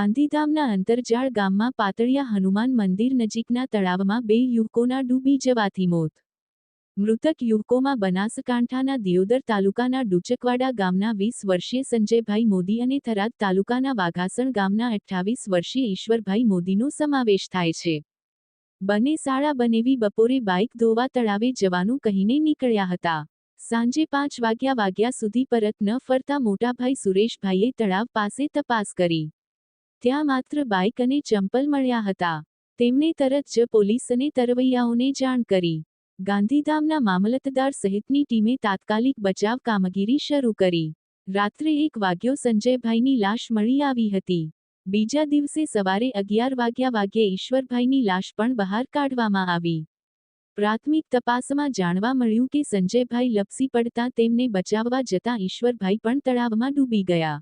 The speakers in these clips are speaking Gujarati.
ગાંધીધામના અંતરજાળ ગામમાં પાતળિયા હનુમાન મંદિર નજીકના તળાવમાં 2 યુવકોના ડૂબી જવાથી મોત. મૃતક યુવકોમાં બનાસકાંઠાના દિયોદર તાલુકાના ડુચકવાડા ગામના 20 વર્ષીય સંજયભાઈ મોદી અને થરાદ તાલુકાના વાઘાસણ ગામના 28 વર્ષીય ઈશ્વરભાઈ મોદીનો સમાવેશ થાય છે. બંને સાળા બનેવી બપોરે બાઇક ધોવા તળાવે જવાનું કહીને નીકળ્યા હતા. સાંજે 5 વાગ્યા સુધી પરત ન ફરતા મોટાભાઈ સુરેશભાઈએ તળાવ પાસે તપાસ કરી. ત્યાં માત્ર બાઇક અને ચંપલ મળ્યા હતા. તેમણે તરત જ પોલીસ અને તરવૈયાઓને જાણ કરી. ગાંધીધામના મામલતદાર સહિતની ટીમે તાત્કાલિક બચાવ કામગીરી શરૂ કરી. રાત્રે 1 વાગ્યો સંજયભાઈની લાશ મળી આવી હતી. બીજા દિવસે સવારે 11 વાગ્યે ઈશ્વરભાઈની લાશ પણ બહાર કાઢવામાં આવી. પ્રાથમિક તપાસમાં જાણવા મળ્યું કે સંજયભાઈ લપસી પડતા તેમને બચાવવા જતાં ઈશ્વરભાઈ પણ તળાવમાં ડૂબી ગયા.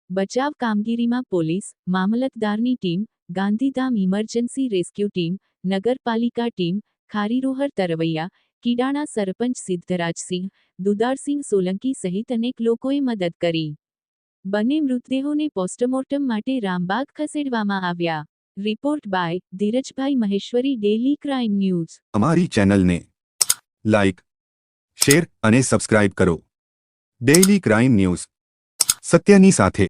બચાવ કામગીરીમાં પોલીસ, મામલતદારની team, Gandhidham emergency rescue team, નગરપાલિકા ટીમ, ખારીરોહર તરવૈયા, કીડાણા સરપંચ સિદ્ધરાજસિંહ, દુદારસિંહ સોલંકી સહિત અનેક લોકોએ મદદ કરી. બંને મૃતદેહોને પોસ્ટમોર્ટમ માટે રામબાગ ખસેડવામાં આવ્યા. Report by Dhirajbhai Maheshwari, daily crime news. અમારી ચેનલને લાઇક, શેર અને સબસ્ક્રાઇબ કરો. ડેઇલી ક્રાઇમ ન્યૂઝ, સત્યની સાથે.